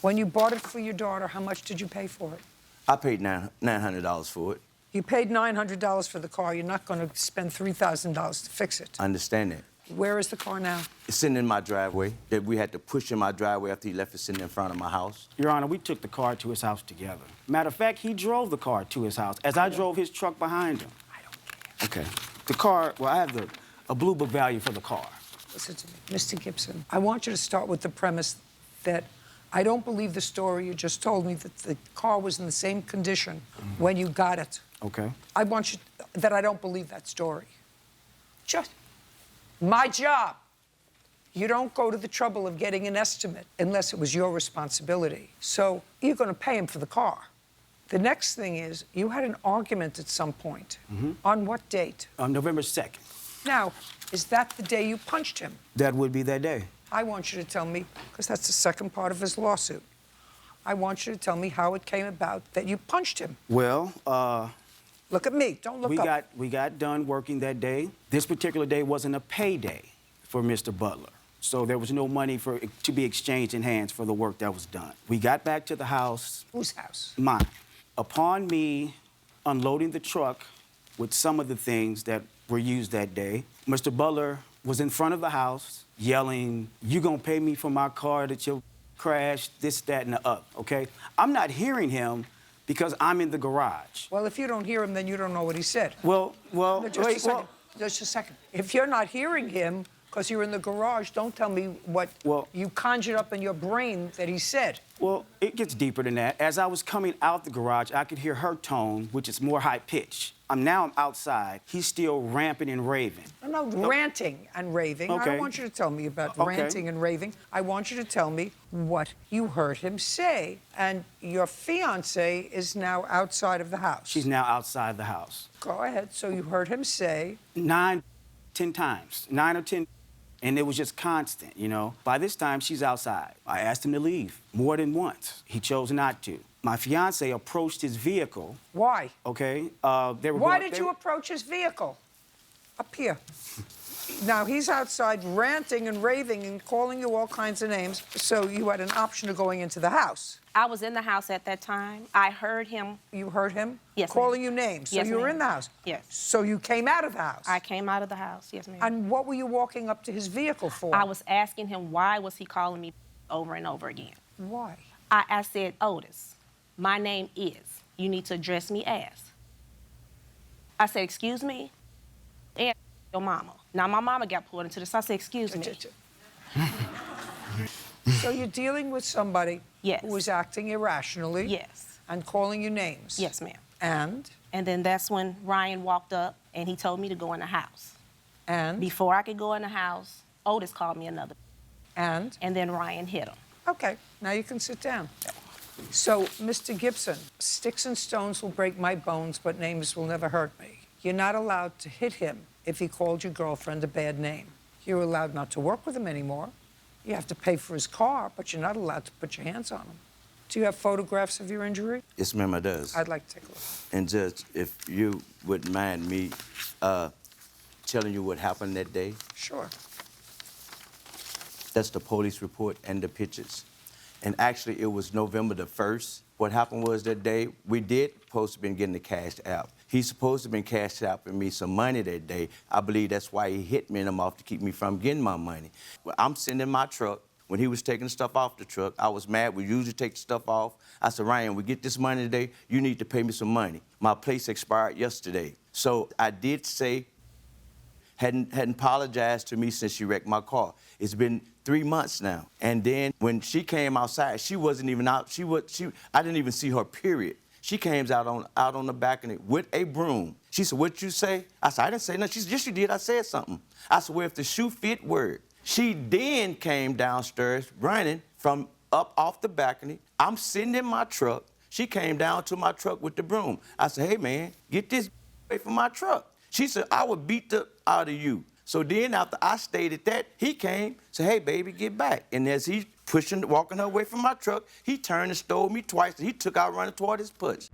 When you bought it for your daughter, how much did you pay for it? I paid $900 for it. You paid $900 for the car. You're not going to spend $3,000 to fix it. I understand that. Where is the car now? It's sitting in my driveway. That we had to push in my driveway after he left it sitting in front of my house. Your Honor, we took the car to his house together. Matter of fact, he drove the car to his house as I drove his truck behind him. I don't care. Okay. The car, well, I have a blue book value for the car. Listen to me, Mr. Gibson. I want you to start with the premise that I don't believe the story you just told me, that the car was in the same condition when you got it. Okay. I want you, that I don't believe that story. Just my job. You don't go to the trouble of getting an estimate unless it was your responsibility. So you're going to pay him for the car. The next thing is, you had an argument at some point. On what date? On November 2nd. Now, is that the day you punched him? That would be that day. I want you to tell me, because that's the second part of his lawsuit. I want you to tell me how it came about that you punched him. Well, Look at me, don't look up. We got done working that day. This particular day wasn't a payday for Mr. Butler. So there was no money to be exchanged in hands for the work that was done. We got back to the house. Whose house? Mine. Upon me unloading the truck with some of the things that were used that day, Mr. Butler was in front of the house yelling, "You gonna pay me for my car that you crashed, this, that, and the other," okay? I'm not hearing him because I'm in the garage. Well, if you don't hear him, then you don't know what he said. Well, No, just a wait, second. Just a second. If you're not hearing him because you're in the garage, don't tell me what you conjured up in your brain that he said. Well, it gets deeper than that. As I was coming out the garage, I could hear her tone, which is more high-pitched. Now I'm outside. He's still ramping and raving. No, ranting and raving. Okay. I don't want you to tell me about ranting and raving. I want you to tell me what you heard him say. And your fiancée is now outside of the house. She's now outside the house. Go ahead. So you heard him say... 9, 10 times. 9 or 10. And it was just constant, you know. By this time, she's outside. I asked him to leave more than once. He chose not to. My fiancée approached his vehicle. Why? Okay. Why did you approach his vehicle? Up here. Now, he's outside ranting and raving and calling you all kinds of names. So you had an option of going into the house. I was in the house at that time. I heard him. You heard him? Yes, calling you names. So yes, you were ma'am. in the house? Yes. So you came out of the house? I came out of the house, yes, ma'am. And what were you walking up to his vehicle for? I was asking him why was he calling me over and over again. Why? I said, Otis, my name is. You need to address me as. I said, excuse me? And your mama. Now, my mama got pulled into this. I said, excuse me. So you're dealing with somebody Yes. who was acting irrationally. Yes. And calling you names. Yes, ma'am. And? And then that's when Ryan walked up and he told me to go in the house. And? Before I could go in the house, Otis called me another. And? And then Ryan hit him. Okay, now you can sit down. So, Mr. Gibson, sticks and stones will break my bones, but names will never hurt me. You're not allowed to hit him if he called your girlfriend a bad name. You're allowed not to work with him anymore. You have to pay for his car, but you're not allowed to put your hands on him. Do you have photographs of your injury? Yes, ma'am, I does. I'd like to take a look. And Judge, if you wouldn't mind me telling you what happened that day. Sure. That's the police report and the pictures. And actually, it was November the 1st. What happened was that day, we did supposed to been getting the cash out. He's supposed to been cashed out for me some money that day. I believe that's why he hit me in the mouth to keep me from getting my money. Well, I'm sitting in my truck. When he was taking the stuff off the truck, I was mad. We usually take the stuff off. I said, Ryan, we get this money today. You need to pay me some money. My place expired yesterday. So I did say, hadn't apologized to me since she wrecked my car. It's been 3 months now. And then when she came outside, she wasn't even out. I didn't even see her, period. She came out on the balcony with a broom. She said, "What'd you say?" I said, "I didn't say nothing." She said, "Yes, you did. I said something." I said, "Well, if the shoe fit, word." She then came downstairs running from up off the balcony. I'm sitting in my truck. She came down to my truck with the broom. I said, "Hey, man, get this away from my truck." She said, "I would beat the out of you." So then after I stated that, he came, said, "Hey, baby, get back." And as he walking her away from my truck, he turned and stole me twice, and he took out running toward his push.